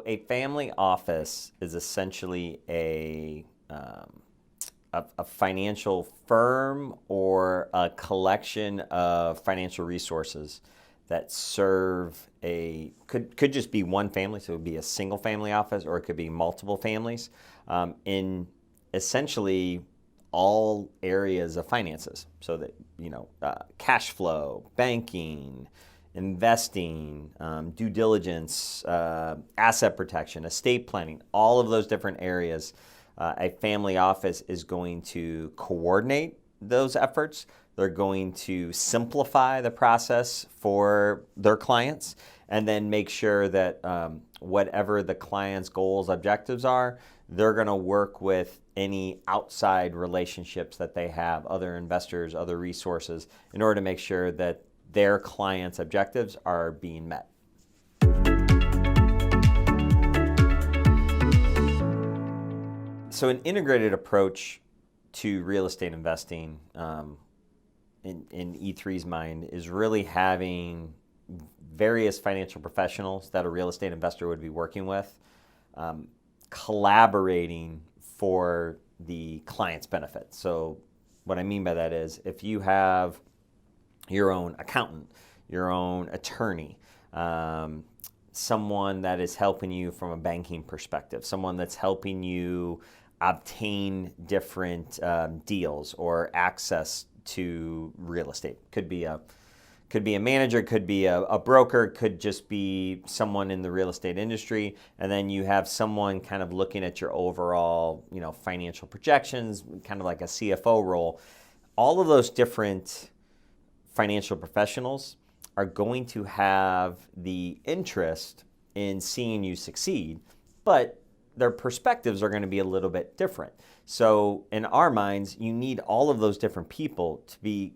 a family office is essentially a financial firm or a collection of financial resources that serve could just be one family, so it would be a single family office, or it could be multiple families in essentially all areas of finances. So that, cash flow, banking, investing, due diligence, asset protection, estate planning, all of those different areas. A family office is going to coordinate those efforts. They're going to simplify the process for their clients, and then make sure that whatever the client's goals, objectives are, they're going to work with any outside relationships that they have, other investors, other resources, in order to make sure that their clients' objectives are being met. So an integrated approach to real estate investing in E3's mind is really having various financial professionals that a real estate investor would be working with, collaborating for the client's benefit. So what I mean by that is, if you have your own accountant, your own attorney, someone that is helping you from a banking perspective, someone that's helping you obtain different deals or access to real estate. Could be a manager, could be a broker, could just be someone in the real estate industry, and then you have someone kind of looking at your overall, financial projections, kind of like a CFO role. All of those different financial professionals are going to have the interest in seeing you succeed, but their perspectives are going to be a little bit different. So in our minds, you need all of those different people to be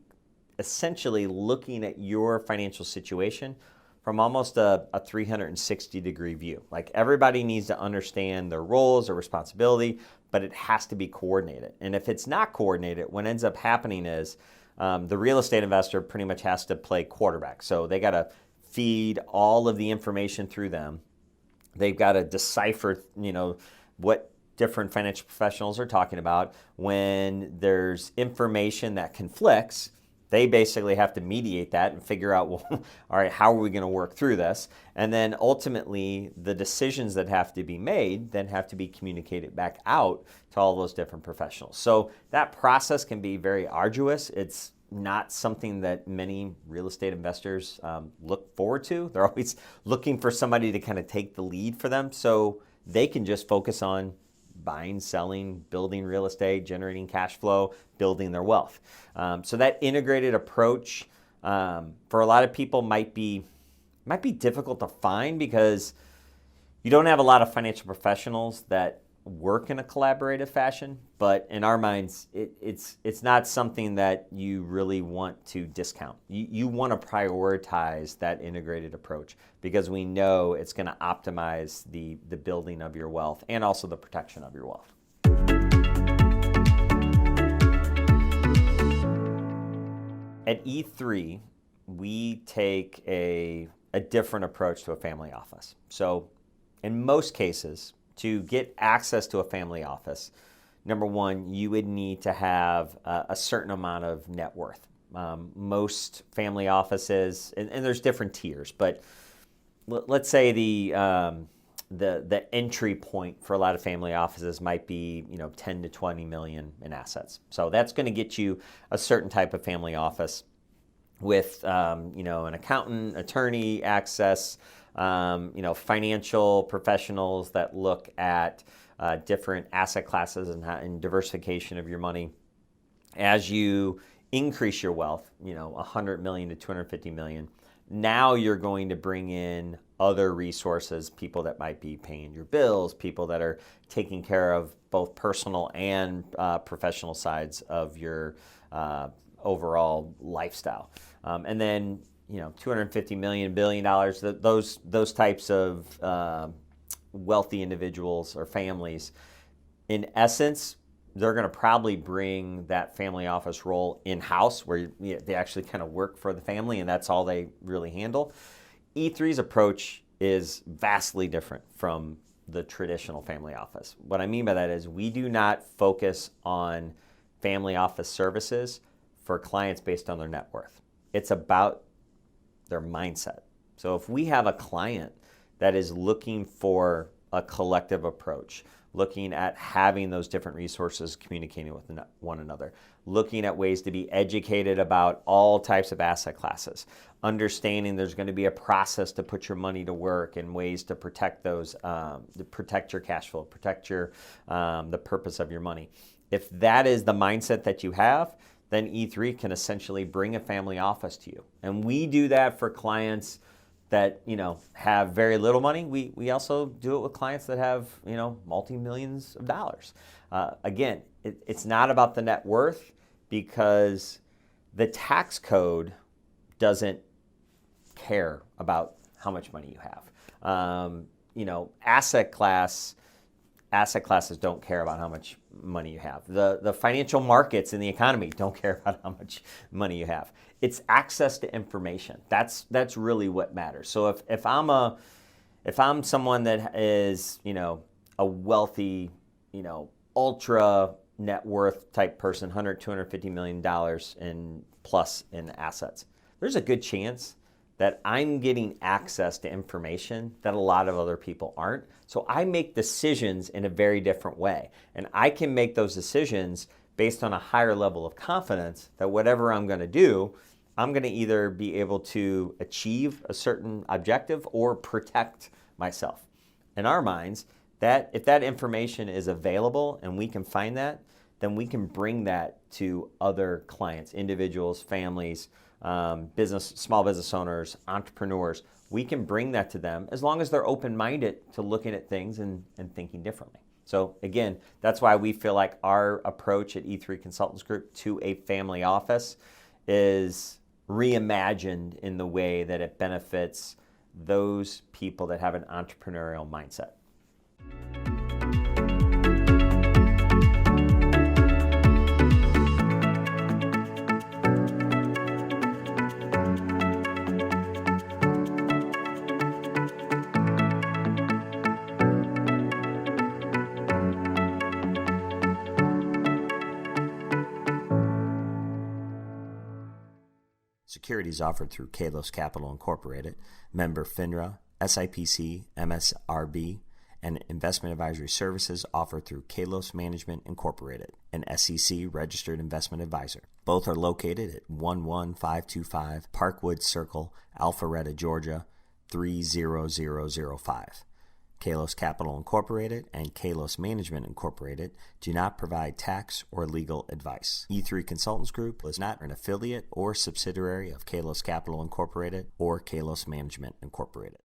essentially looking at your financial situation from almost a 360-degree view. Like, everybody needs to understand their roles, their responsibility, but it has to be coordinated. And if it's not coordinated, what ends up happening is the real estate investor pretty much has to play quarterback. So they got to feed all of the information through them. They've got to decipher, what different financial professionals are talking about. When there's information that conflicts, they basically have to mediate that and figure out, well, all right, how are we going to work through this? And then ultimately, the decisions that have to be made then have to be communicated back out to all those different professionals. So that process can be very arduous. It's not something that many real estate investors look forward to. They're always looking for somebody to kind of take the lead for them, so they can just focus on buying, selling, building real estate, generating cash flow, building their wealth. So that integrated approach for a lot of people might be difficult to find, because you don't have a lot of financial professionals that work in a collaborative fashion. But in our minds, it's not something that you really want to discount. You want to prioritize that integrated approach, because we know it's going to optimize the building of your wealth and also the protection of your wealth. At E3, we take a different approach to a family office. So in most cases, to get access to a family office, number one, you would need to have a certain amount of net worth. Most family offices, and there's different tiers, but let's say the entry point for a lot of family offices might be 10 to 20 million in assets. So that's going to get you a certain type of family office with an accountant, attorney, access, financial professionals that look at different asset classes and diversification of your money. As you increase your wealth, 100 million to 250 million, now you're going to bring in other resources, people that might be paying your bills, people that are taking care of both personal and professional sides of your overall lifestyle. And then 250 million, $1 billion, those types of wealthy individuals or families, in essence, they're going to probably bring that family office role in-house, where they actually kind of work for the family, and that's all they really handle. E3's approach is vastly different from the traditional family office. What I mean by that is we do not focus on family office services for clients based on their net worth. It's about their mindset. So if we have a client that is looking for a collective approach, looking at having those different resources communicating with one another, looking at ways to be educated about all types of asset classes, understanding there's going to be a process to put your money to work and ways to protect those, to protect your cash flow, protect your the purpose of your money. If that is the mindset that you have, then E3 can essentially bring a family office to you. And we do that for clients that have very little money. We also do it with clients that have multi-millions of dollars. Again, it's not about the net worth, because the tax code doesn't care about how much money you have. Asset classes don't care about how much money you have. The financial markets and the economy don't care about how much money you have. It's access to information. That's really what matters. So if I'm someone that is a wealthy ultra net worth type person, $250 million in plus in assets, there's a good chance that I'm getting access to information that a lot of other people aren't. So I make decisions in a very different way. And I can make those decisions based on a higher level of confidence that whatever I'm going to do, I'm going to either be able to achieve a certain objective or protect myself. In our minds, that if that information is available and we can find that, then we can bring that to other clients, individuals, families, small business owners, entrepreneurs. We can bring that to them as long as they're open-minded to looking at things and thinking differently. So again, that's why we feel like our approach at E3 Consultants Group to a family office is reimagined in the way that it benefits those people that have an entrepreneurial mindset. Securities offered through Kalos Capital Incorporated, member FINRA, SIPC, MSRB, and investment advisory services offered through Kalos Management Incorporated, an SEC registered investment advisor. Both are located at 11525 Parkwood Circle, Alpharetta, Georgia, 30005. Kalos Capital Incorporated and Kalos Management Incorporated do not provide tax or legal advice. E3 Consultants Group is not an affiliate or subsidiary of Kalos Capital Incorporated or Kalos Management Incorporated.